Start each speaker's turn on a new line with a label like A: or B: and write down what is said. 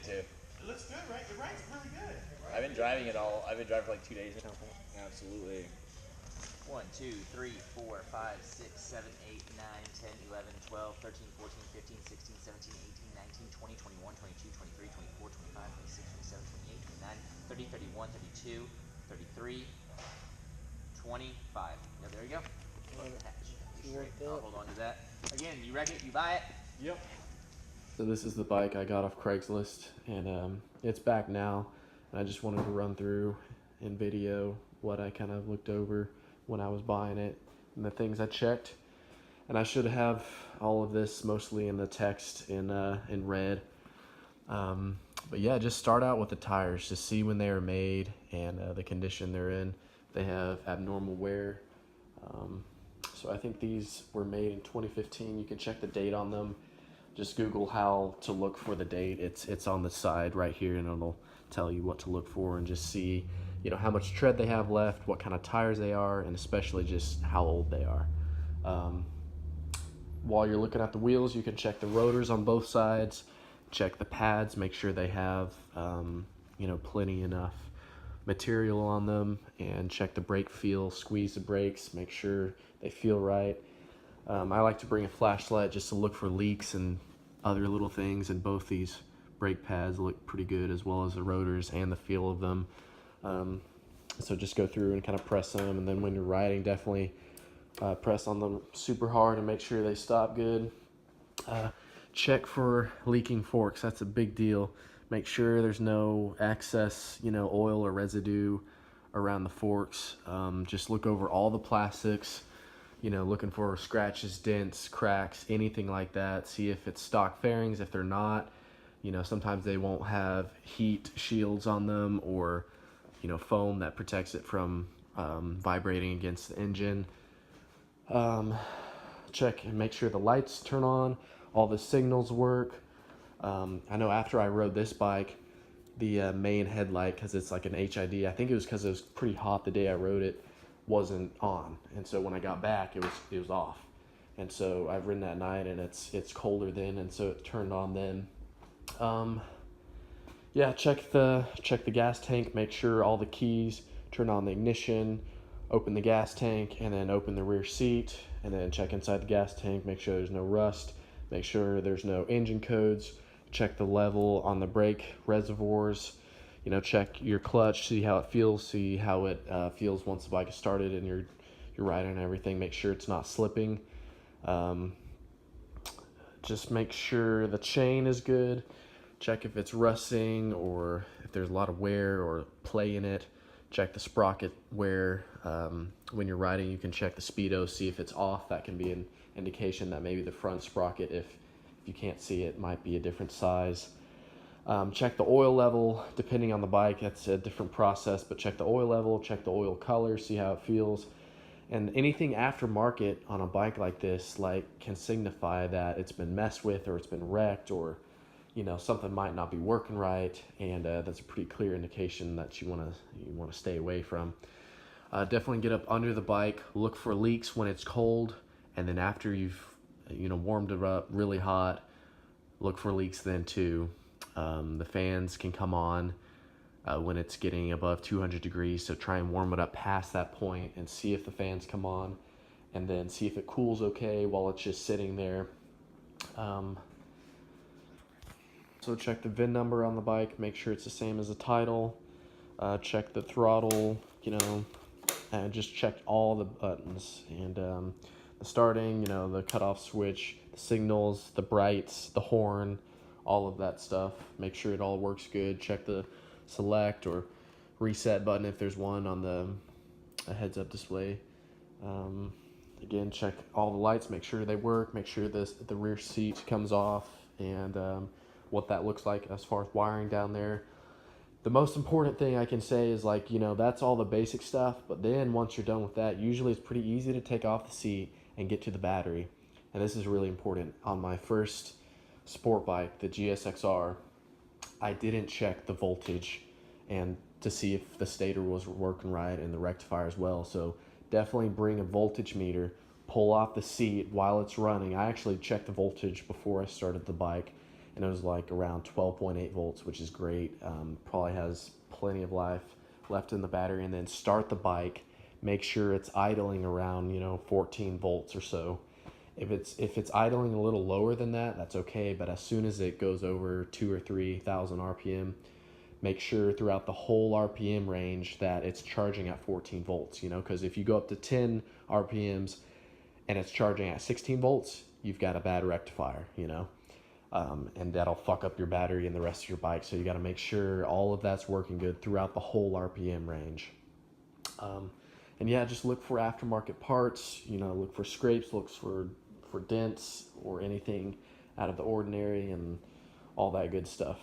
A: too.
B: It looks good, right? It rides really good.
A: I've been driving it all. I've been driving for like 2 days now.
C: Absolutely.
A: 1, 2, 3, 4, 5, 6, 7, 8, 9, 10, 11, 12, 13, 14, 15, 16, 17, 18, 19, 20, 21, 22, 23, 24, 25, 26, 27, 28, 29, 30, 31, 32, 33, 25. Yeah, there you go. I'll hold on to that. Again, you wreck it, you buy it.
B: Yep.
C: So this is the bike I got off Craigslist, and it's back now. And I just wanted to run through in video what I kind of looked over when I was buying it and the things I checked. And I should have all of this mostly in the text in red. But yeah, just start out with the tires to see when they were made and the condition they're in. They have abnormal wear. So I think these were made in 2015. You can check the date on them. Just Google how to look for the date. It's on the side right here, and it'll tell you what to look for, and just see, you know, how much tread they have left, what kind of tires they are, and especially just how old they are. While you're looking at the wheels, you can check the rotors on both sides, check the pads, make sure they have you know, plenty enough material on them, and check the brake feel, squeeze the brakes, make sure they feel right. I like to bring a flashlight just to look for leaks and other little things, and both these brake pads look pretty good, as well as the rotors and the feel of them. So just go through and kind of press them, and then when you're riding, definitely press on them super hard and make sure they stop good. Check for leaking forks. That's a big deal. Make sure there's no excess, you know, oil or residue around the forks. Just look over all the plastics, you know, looking for scratches, dents, cracks, anything like that. See if it's stock fairings. If they're not, you know, sometimes they won't have heat shields on them, or, you know, foam that protects it from vibrating against the engine. Check and make sure the lights turn on, all the signals work. I know after I rode this bike, the main headlight, because it's like an HID, I think it was because it was pretty hot the day I rode it, wasn't on, and so when I got back, it was off. And so I've ridden that night, and it's colder then, and so it turned on then. Yeah, check the gas tank, make sure all the keys, turn on the ignition, open the gas tank, and then open the rear seat, and then check inside the gas tank, make sure there's no rust, make sure there's no engine codes, check the level on the brake reservoirs, you know, check your clutch, see how it feels, see how it feels once the bike is started and you're riding and everything. Make sure it's not slipping. Just make sure the chain is good. Check if it's rusting or if there's a lot of wear or play in it. Check the sprocket wear. When you're riding, you can check the speedo, see if it's off. That can be an indication that maybe the front sprocket, if you can't see it, might be a different size. Check the oil level. Depending on the bike, that's a different process, but check the oil level, check the oil color, see how it feels. And anything aftermarket on a bike like this, like, can signify that it's been messed with, or it's been wrecked, or, you know, something might not be working right, and that's a pretty clear indication that you want to stay away from. Definitely get up under the bike, look for leaks when it's cold, and then after you've, you know, warmed it up really hot, look for leaks then too. The fans can come on when it's getting above 200 degrees, so try and warm it up past that point and see if the fans come on, and then see if it cools okay while it's just sitting there. So check the VIN number on the bike, make sure it's the same as the title. Check the throttle, you know, and just check all the buttons, and the starting, you know, the cutoff switch, the signals, the brights, the horn, all of that stuff. Make sure it all works good. Check the select or reset button if there's one on the heads-up display. Again, check all the lights, make sure they work, make sure the rear seat comes off, and what that looks like as far as wiring down there. The most important thing I can say is, like, you know, that's all the basic stuff, but then once you're done with that, usually it's pretty easy to take off the seat and get to the battery. And this is really important. On my first sport bike, the GSXR, I didn't check the voltage and to see if the stator was working right, and the rectifier as well. So definitely bring a voltage meter, pull off the seat while it's running. I actually checked the voltage before I started the bike, and it was like around 12.8 volts, which is great. Probably has plenty of life left in the battery. And then start the bike, make sure it's idling around 14 volts or so. If it's idling a little lower than that, that's okay. But as soon as it goes over 2 or 3,000 RPM, make sure throughout the whole RPM range that it's charging at 14 volts. Because if you go up to 10 RPMs and it's charging at 16 volts, you've got a bad rectifier. And that'll fuck up your battery and the rest of your bike. So you got to make sure all of that's working good throughout the whole RPM range. And yeah, just look for aftermarket parts. Look for scrapes, look for dents or anything out of the ordinary, and all that good stuff.